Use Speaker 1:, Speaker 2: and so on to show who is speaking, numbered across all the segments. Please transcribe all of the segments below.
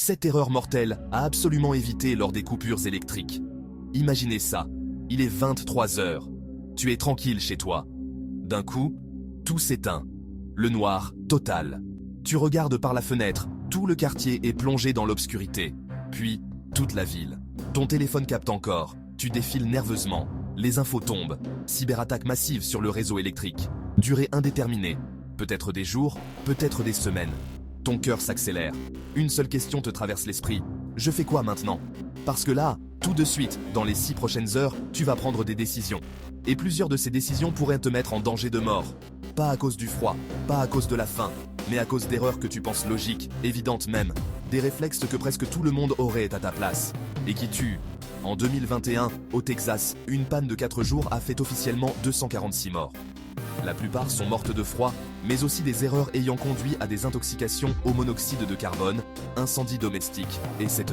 Speaker 1: 7 erreurs mortelles à absolument éviter lors des coupures électriques. Imaginez ça, il est 23 heures. Tu es tranquille chez toi. D'un coup, tout s'éteint. Le noir total. Tu regardes par la fenêtre, tout le quartier est plongé dans l'obscurité. Puis, toute la ville. Ton téléphone capte encore. Tu défiles nerveusement. Les infos tombent. Cyberattaque massive sur le réseau électrique. Durée indéterminée. Peut-être des jours, peut-être des semaines. Ton cœur s'accélère. Une seule question te traverse l'esprit. Je fais quoi maintenant? Parce que là, tout de suite, dans les 6 prochaines heures, tu vas prendre des décisions. Et plusieurs de ces décisions pourraient te mettre en danger de mort. Pas à cause du froid, pas à cause de la faim, mais à cause d'erreurs que tu penses logiques, évidentes même. Des réflexes que presque tout le monde aurait à ta place. Et qui tuent. En 2021, au Texas, une panne de 4 jours a fait officiellement 246 morts. La plupart sont mortes de froid, mais aussi des erreurs ayant conduit à des intoxications au monoxyde de carbone, incendies domestiques, etc.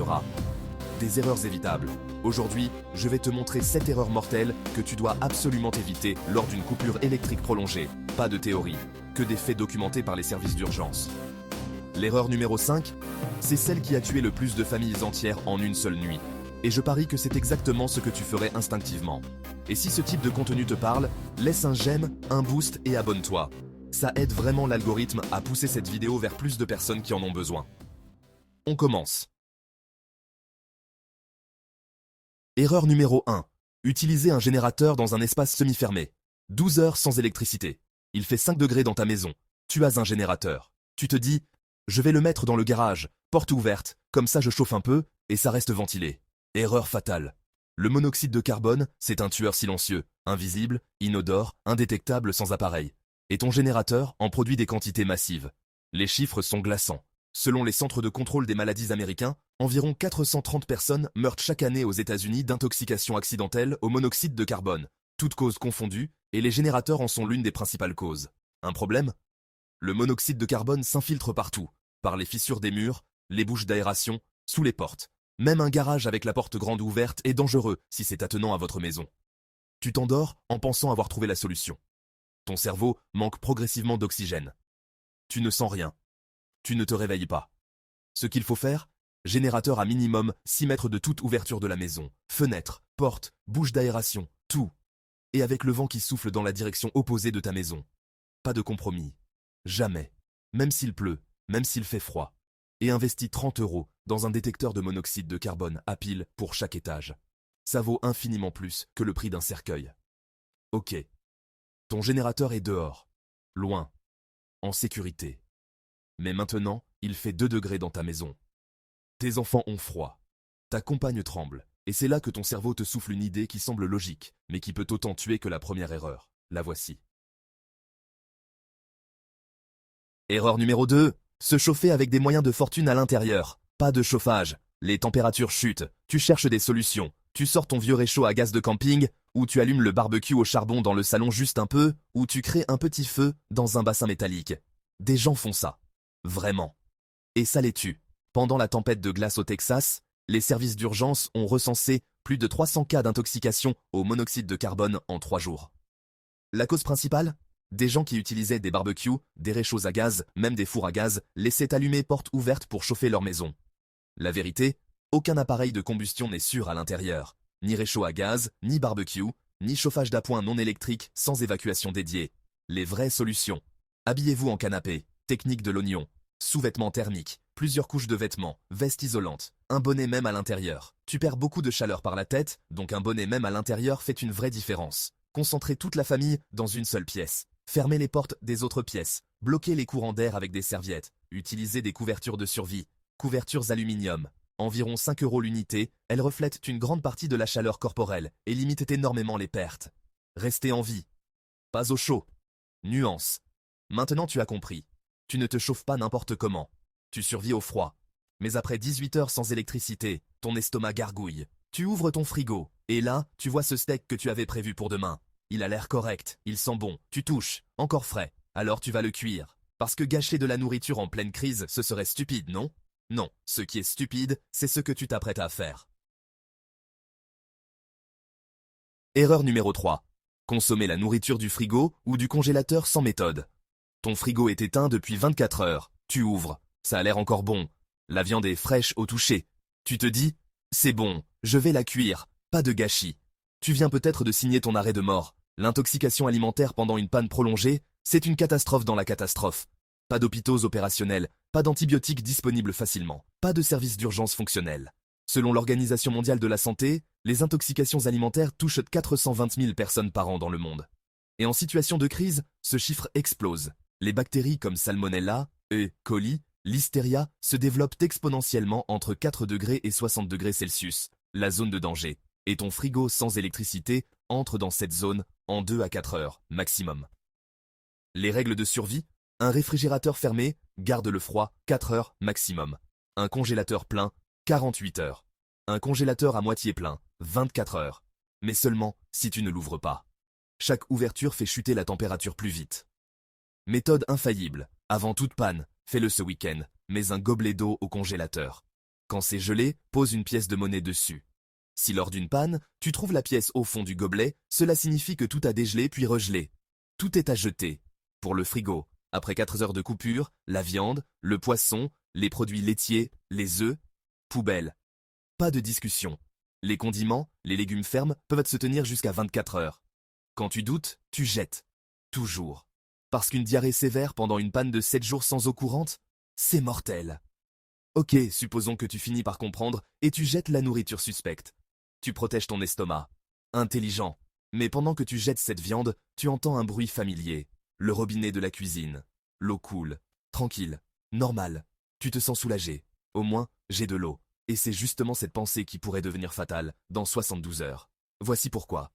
Speaker 1: Des erreurs évitables. Aujourd'hui, je vais te montrer 7 erreurs mortelles que tu dois absolument éviter lors d'une coupure électrique prolongée. Pas de théorie, que des faits documentés par les services d'urgence. L'erreur numéro 5, c'est celle qui a tué le plus de familles entières en une seule nuit. Et je parie que c'est exactement ce que tu ferais instinctivement. Et si ce type de contenu te parle, laisse un j'aime, un boost et abonne-toi. Ça aide vraiment l'algorithme à pousser cette vidéo vers plus de personnes qui en ont besoin. On commence. Erreur numéro 1. Utiliser un générateur dans un espace semi-fermé. 12 heures sans électricité. Il fait 5 degrés dans ta maison. Tu as un générateur. Tu te dis, je vais le mettre dans le garage, porte ouverte, comme ça je chauffe un peu et ça reste ventilé. Erreur fatale. Le monoxyde de carbone, c'est un tueur silencieux, invisible, inodore, indétectable sans appareil. Et ton générateur en produit des quantités massives. Les chiffres sont glaçants. Selon les centres de contrôle des maladies américains, environ 430 personnes meurent chaque année aux États-Unis d'intoxication accidentelle au monoxyde de carbone, toutes causes confondues, et les générateurs en sont l'une des principales causes. Un problème? Le monoxyde de carbone s'infiltre partout, par les fissures des murs, les bouches d'aération, sous les portes. Même un garage avec la porte grande ouverte est dangereux si c'est attenant à votre maison. Tu t'endors en pensant avoir trouvé la solution. Ton cerveau manque progressivement d'oxygène. Tu ne sens rien. Tu ne te réveilles pas. Ce qu'il faut faire, générateur à minimum 6 mètres de toute ouverture de la maison, fenêtre, porte, bouche d'aération, tout. Et avec le vent qui souffle dans la direction opposée de ta maison. Pas de compromis. Jamais. Même s'il pleut, même s'il fait froid. Et investis 30 € dans un détecteur de monoxyde de carbone à pile pour chaque étage. Ça vaut infiniment plus que le prix d'un cercueil. Ok. Ton générateur est dehors, loin, en sécurité. Mais maintenant, il fait 2 degrés dans ta maison. Tes enfants ont froid. Ta compagne tremble. Et c'est là que ton cerveau te souffle une idée qui semble logique, mais qui peut autant tuer que la première erreur. La voici. Erreur numéro 2. Se chauffer avec des moyens de fortune à l'intérieur. Pas de chauffage. Les températures chutent. Tu cherches des solutions. Tu sors ton vieux réchaud à gaz de camping, ou tu allumes le barbecue au charbon dans le salon juste un peu, ou tu crées un petit feu dans un bassin métallique. Des gens font ça. Vraiment. Et ça les tue. Pendant la tempête de glace au Texas, les services d'urgence ont recensé plus de 300 cas d'intoxication au monoxyde de carbone en 3 jours. La cause principale? Des gens qui utilisaient des barbecues, des réchauds à gaz, même des fours à gaz, laissaient allumer porte ouverte pour chauffer leur maison. La vérité? Aucun appareil de combustion n'est sûr à l'intérieur. Ni réchaud à gaz, ni barbecue, ni chauffage d'appoint non électrique sans évacuation dédiée. Les vraies solutions. Habillez-vous en canapé, technique de l'oignon, sous-vêtements thermiques, plusieurs couches de vêtements, veste isolante, un bonnet même à l'intérieur. Tu perds beaucoup de chaleur par la tête, donc un bonnet même à l'intérieur fait une vraie différence. Concentrez toute la famille dans une seule pièce. Fermez les portes des autres pièces. Bloquez les courants d'air avec des serviettes. Utilisez des couvertures de survie. Couvertures aluminium. Environ 5 € l'unité, elles reflètent une grande partie de la chaleur corporelle et limitent énormément les pertes. Restez en vie. Pas au chaud. Nuance. Maintenant tu as compris. Tu ne te chauffes pas n'importe comment. Tu survis au froid. Mais après 18 heures sans électricité, ton estomac gargouille. Tu ouvres ton frigo, et là, tu vois ce steak que tu avais prévu pour demain. Il a l'air correct, il sent bon, tu touches, encore frais. Alors tu vas le cuire. Parce que gâcher de la nourriture en pleine crise, ce serait stupide, non? Non, ce qui est stupide, c'est ce que tu t'apprêtes à faire. Erreur numéro 3. Consommer la nourriture du frigo ou du congélateur sans méthode. Ton frigo est éteint depuis 24 heures. Tu ouvres. Ça a l'air encore bon. La viande est fraîche au toucher. Tu te dis, c'est bon, je vais la cuire, pas de gâchis. Tu viens peut-être de signer ton arrêt de mort. L'intoxication alimentaire pendant une panne prolongée, c'est une catastrophe dans la catastrophe. Pas d'hôpitaux opérationnels, pas d'antibiotiques disponibles facilement, pas de services d'urgence fonctionnels. Selon l'Organisation mondiale de la santé, les intoxications alimentaires touchent 420 000 personnes par an dans le monde. Et en situation de crise, ce chiffre explose. Les bactéries comme Salmonella, E. coli, Listeria se développent exponentiellement entre 4 degrés et 60 degrés Celsius, la zone de danger. Et ton frigo sans électricité entre dans cette zone en 2 à 4 heures, maximum. Les règles de survie: un réfrigérateur fermé, garde le froid, 4 heures, maximum. Un congélateur plein, 48 heures. Un congélateur à moitié plein, 24 heures. Mais seulement si tu ne l'ouvres pas. Chaque ouverture fait chuter la température plus vite. Méthode infaillible: avant toute panne, fais-le ce week-end, mets un gobelet d'eau au congélateur. Quand c'est gelé, pose une pièce de monnaie dessus. Si lors d'une panne, tu trouves la pièce au fond du gobelet, cela signifie que tout a dégelé puis regelé. Tout est à jeter. Pour le frigo, après 4 heures de coupure, la viande, le poisson, les produits laitiers, les œufs, poubelle. Pas de discussion. Les condiments, les légumes fermes peuvent se tenir jusqu'à 24 heures. Quand tu doutes, tu jettes. Toujours. Parce qu'une diarrhée sévère pendant une panne de 7 jours sans eau courante, c'est mortel. Ok, supposons que tu finis par comprendre et tu jettes la nourriture suspecte. Tu protèges ton estomac. Intelligent. Mais pendant que tu jettes cette viande, tu entends un bruit familier. Le robinet de la cuisine. L'eau coule. Tranquille. Normal. Tu te sens soulagé. Au moins, j'ai de l'eau. Et c'est justement cette pensée qui pourrait devenir fatale dans 72 heures. Voici pourquoi.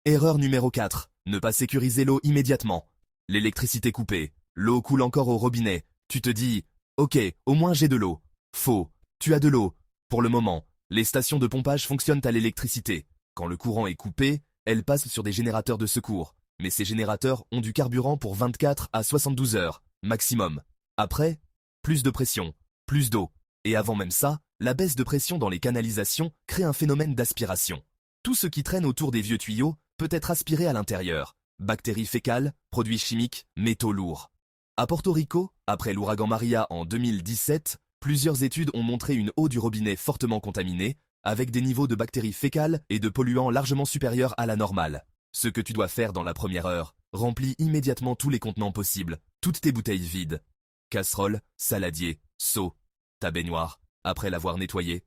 Speaker 1: Erreur numéro 4. Ne pas sécuriser l'eau immédiatement. L'électricité coupée. L'eau coule encore au robinet. Tu te dis, ok, au moins j'ai de l'eau. Faux. Tu as de l'eau. Pour le moment, les stations de pompage fonctionnent à l'électricité. Quand le courant est coupé, elles passent sur des générateurs de secours. Mais ces générateurs ont du carburant pour 24 à 72 heures, maximum. Après, plus de pression, plus d'eau. Et avant même ça, la baisse de pression dans les canalisations crée un phénomène d'aspiration. Tout ce qui traîne autour des vieux tuyaux peut être aspiré à l'intérieur. Bactéries fécales, produits chimiques, métaux lourds. À Porto Rico, après l'ouragan Maria en 2017, plusieurs études ont montré une eau du robinet fortement contaminée, avec des niveaux de bactéries fécales et de polluants largement supérieurs à la normale. Ce que tu dois faire dans la première heure, remplis immédiatement tous les contenants possibles, toutes tes bouteilles vides. Casserole, saladier, seau, ta baignoire, après l'avoir nettoyée.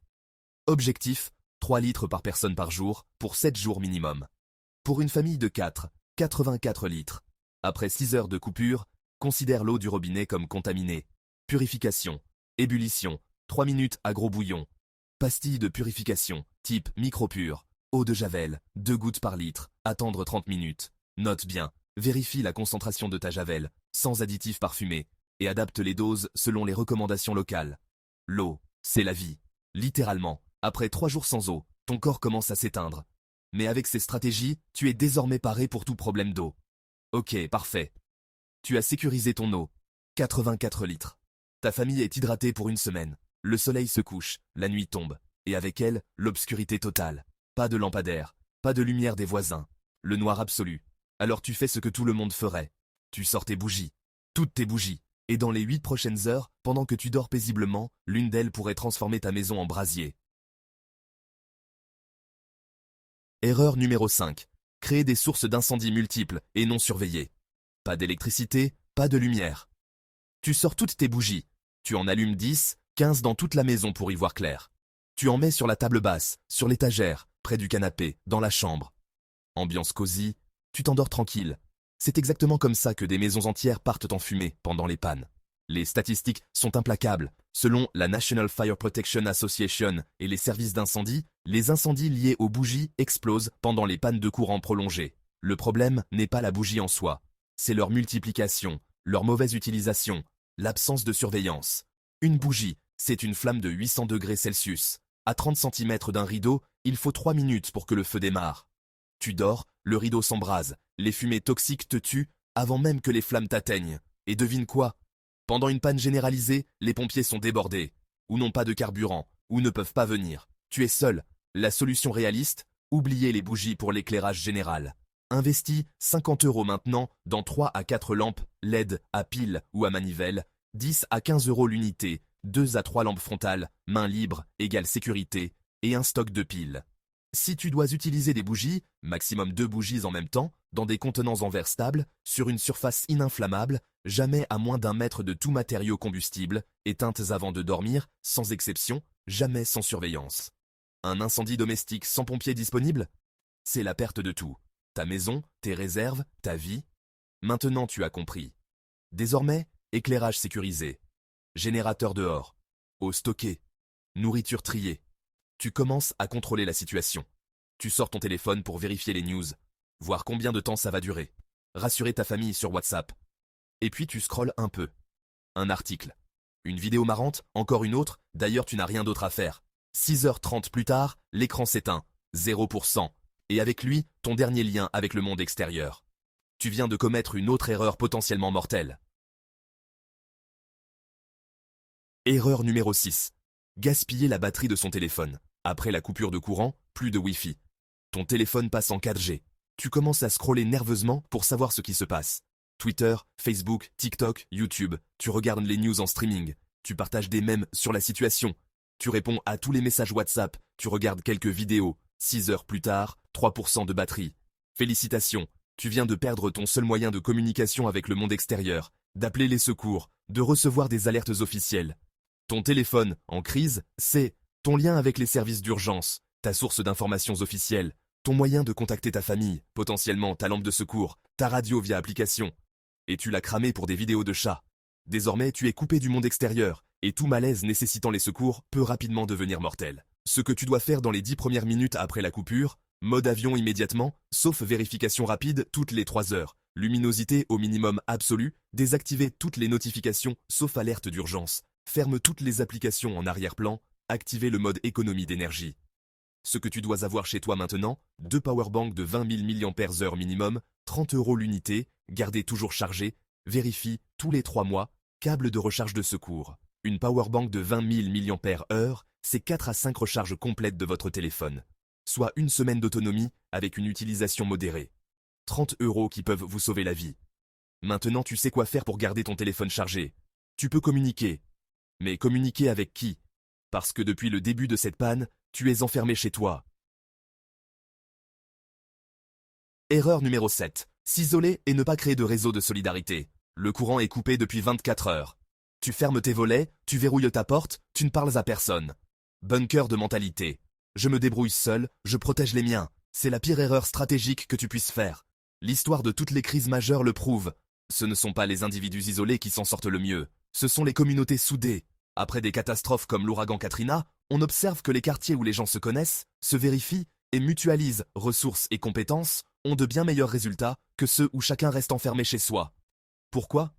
Speaker 1: Objectif, 3 litres par personne par jour, pour 7 jours minimum. Pour une famille de 4, 84 litres. Après 6 heures de coupure, considère l'eau du robinet comme contaminée. Purification. Ébullition, 3 minutes à gros bouillon. Pastilles de purification, type micropure. Eau de javel, 2 gouttes par litre. Attendre 30 minutes. Note bien, vérifie la concentration de ta javel, sans additifs parfumés, et adapte les doses selon les recommandations locales. L'eau, c'est la vie. Littéralement, après 3 jours sans eau, ton corps commence à s'éteindre. Mais avec ces stratégies, tu es désormais paré pour tout problème d'eau. Ok, parfait. Tu as sécurisé ton eau. 84 litres. Ta famille est hydratée pour une semaine. Le soleil se couche, la nuit tombe, et avec elle, l'obscurité totale. Pas de lampadaire, pas de lumière des voisins. Le noir absolu. Alors tu fais ce que tout le monde ferait. Tu sors tes bougies. Toutes tes bougies. Et dans les 8 prochaines heures, pendant que tu dors paisiblement, l'une d'elles pourrait transformer ta maison en brasier. Erreur numéro 5. Créer des sources d'incendie multiples et non surveillées. Pas d'électricité, pas de lumière. Tu sors toutes tes bougies. Tu en allumes 10, 15 dans toute la maison pour y voir clair. Tu en mets sur la table basse, sur l'étagère, près du canapé, dans la chambre. Ambiance cosy, tu t'endors tranquille. C'est exactement comme ça que des maisons entières partent en fumée pendant les pannes. Les statistiques sont implacables. Selon la National Fire Protection Association et les services d'incendie, les incendies liés aux bougies explosent pendant les pannes de courant prolongées. Le problème n'est pas la bougie en soi, c'est leur multiplication, leur mauvaise utilisation, l'absence de surveillance. Une bougie, c'est une flamme de 800 degrés Celsius. À 30 cm d'un rideau, il faut 3 minutes pour que le feu démarre. Tu dors, le rideau s'embrase, les fumées toxiques te tuent avant même que les flammes t'atteignent. Et devine quoi? Pendant une panne généralisée, les pompiers sont débordés, ou n'ont pas de carburant, ou ne peuvent pas venir. Tu es seul. La solution réaliste? Oubliez les bougies pour l'éclairage général. Investis 50 € maintenant dans 3 à 4 lampes LED à pile ou à manivelle 10 à 15 € l'unité, 2 à 3 lampes frontales, main libre, égale sécurité, et un stock de piles. Si tu dois utiliser des bougies, maximum 2 bougies en même temps, dans des contenants en verre stable, sur une surface ininflammable, jamais à moins d'1 mètre de tout matériau combustible, éteintes avant de dormir, sans exception, jamais sans surveillance. Un incendie domestique sans pompiers disponible? C'est la perte de tout. Ta maison, tes réserves, ta vie. Maintenant tu as compris. Désormais, éclairage sécurisé. Générateur dehors. Eau stockée. Nourriture triée. Tu commences à contrôler la situation. Tu sors ton téléphone pour vérifier les news, voir combien de temps ça va durer, rassurer ta famille sur WhatsApp. Et puis tu scrolles un peu. Un article. Une vidéo marrante, encore une autre, d'ailleurs tu n'as rien d'autre à faire. 6h30 plus tard, l'écran s'éteint. 0%. Et avec lui, ton dernier lien avec le monde extérieur. Tu viens de commettre une autre erreur potentiellement mortelle. Erreur numéro 6. Gaspiller la batterie de son téléphone. Après la coupure de courant, plus de Wi-Fi. Ton téléphone passe en 4G. Tu commences à scroller nerveusement pour savoir ce qui se passe. Twitter, Facebook, TikTok, YouTube. Tu regardes les news en streaming. Tu partages des mèmes sur la situation. Tu réponds à tous les messages WhatsApp. Tu regardes quelques vidéos. 6 heures plus tard, 3% de batterie. Félicitations, tu viens de perdre ton seul moyen de communication avec le monde extérieur, d'appeler les secours, de recevoir des alertes officielles. Ton téléphone, en crise, c'est ton lien avec les services d'urgence, ta source d'informations officielles, ton moyen de contacter ta famille, potentiellement ta lampe de secours, ta radio via application. Et tu l'as cramé pour des vidéos de chats. Désormais, tu es coupé du monde extérieur, et tout malaise nécessitant les secours peut rapidement devenir mortel. Ce que tu dois faire dans les 10 premières minutes après la coupure, mode avion immédiatement, sauf vérification rapide toutes les 3 heures, luminosité au minimum absolu, désactiver toutes les notifications sauf alerte d'urgence, ferme toutes les applications en arrière-plan, activer le mode économie d'énergie. Ce que tu dois avoir chez toi maintenant, 2 powerbanks de 20 000 mAh minimum, 30 € l'unité, garder toujours chargé, vérifie tous les 3 mois, câble de recharge de secours. Une powerbank de 20 000 mAh, c'est 4 à 5 recharges complètes de votre téléphone, soit une semaine d'autonomie avec une utilisation modérée. 30 € qui peuvent vous sauver la vie. Maintenant tu sais quoi faire pour garder ton téléphone chargé. Tu peux communiquer. Mais communiquer avec qui? Parce que depuis le début de cette panne, tu es enfermé chez toi. Erreur numéro 7. S'isoler et ne pas créer de réseau de solidarité. Le courant est coupé depuis 24 heures. Tu fermes tes volets, tu verrouilles ta porte, tu ne parles à personne. Bunker de mentalité. Je me débrouille seul, je protège les miens. C'est la pire erreur stratégique que tu puisses faire. L'histoire de toutes les crises majeures le prouve. Ce ne sont pas les individus isolés qui s'en sortent le mieux. Ce sont les communautés soudées. Après des catastrophes comme l'ouragan Katrina, on observe que les quartiers où les gens se connaissent, se vérifient et mutualisent ressources et compétences ont de bien meilleurs résultats que ceux où chacun reste enfermé chez soi. Pourquoi?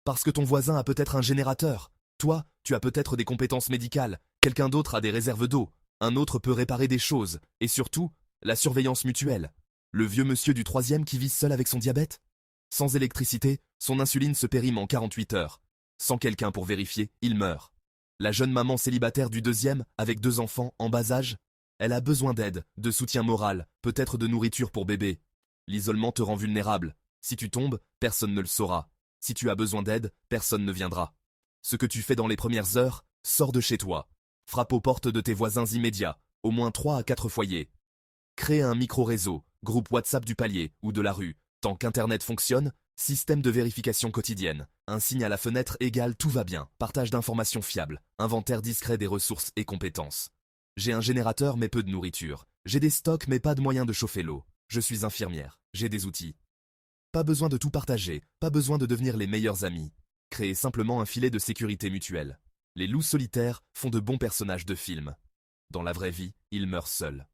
Speaker 1: Parce que ton voisin a peut-être un générateur. Toi, tu as peut-être des compétences médicales. Quelqu'un d'autre a des réserves d'eau. Un autre peut réparer des choses. Et surtout, la surveillance mutuelle. Le vieux monsieur du 3e qui vit seul avec son diabète? Sans électricité, son insuline se périme en 48 heures. Sans quelqu'un pour vérifier, il meurt. La jeune maman célibataire du 2e, avec 2 enfants en bas âge, elle a besoin d'aide, de soutien moral, peut-être de nourriture pour bébé. L'isolement te rend vulnérable. Si tu tombes, personne ne le saura. Si tu as besoin d'aide, personne ne viendra. Ce que tu fais dans les premières heures, sors de chez toi. Frappe aux portes de tes voisins immédiats, au moins 3 à 4 foyers. Crée un micro-réseau, groupe WhatsApp du palier ou de la rue. Tant qu'Internet fonctionne, système de vérification quotidienne. Un signe à la fenêtre égale tout va bien. Partage d'informations fiables. Inventaire discret des ressources et compétences. J'ai un générateur mais peu de nourriture. J'ai des stocks mais pas de moyens de chauffer l'eau. Je suis infirmière. J'ai des outils. Pas besoin de tout partager, pas besoin de devenir les meilleurs amis. Créez simplement un filet de sécurité mutuelle. Les loups solitaires font de bons personnages de film. Dans la vraie vie, ils meurent seuls.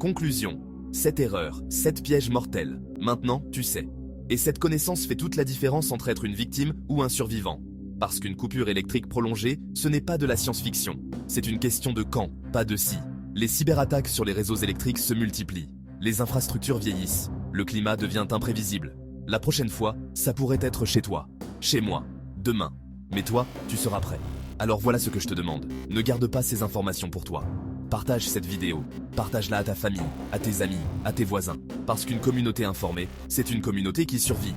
Speaker 1: Conclusion. 7 erreurs, 7 pièges mortels. Maintenant, tu sais. Et cette connaissance fait toute la différence entre être une victime ou un survivant. Parce qu'une coupure électrique prolongée, ce n'est pas de la science-fiction. C'est une question de quand, pas de si. Les cyberattaques sur les réseaux électriques se multiplient. Les infrastructures vieillissent. Le climat devient imprévisible. La prochaine fois, ça pourrait être chez toi, chez moi, demain. Mais toi, tu seras prêt. Alors voilà ce que je te demande. Ne garde pas ces informations pour toi. Partage cette vidéo. Partage-la à ta famille, à tes amis, à tes voisins. Parce qu'une communauté informée, c'est une communauté qui survit.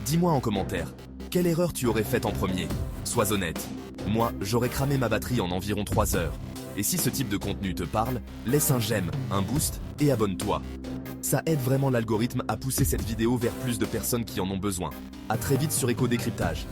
Speaker 1: Dis-moi en commentaire, quelle erreur tu aurais faite en premier? Sois honnête. Moi, j'aurais cramé ma batterie en environ 3 heures. Et si ce type de contenu te parle, laisse un j'aime, un boost et abonne-toi. Ça aide vraiment l'algorithme à pousser cette vidéo vers plus de personnes qui en ont besoin. À très vite sur Éco Décryptage.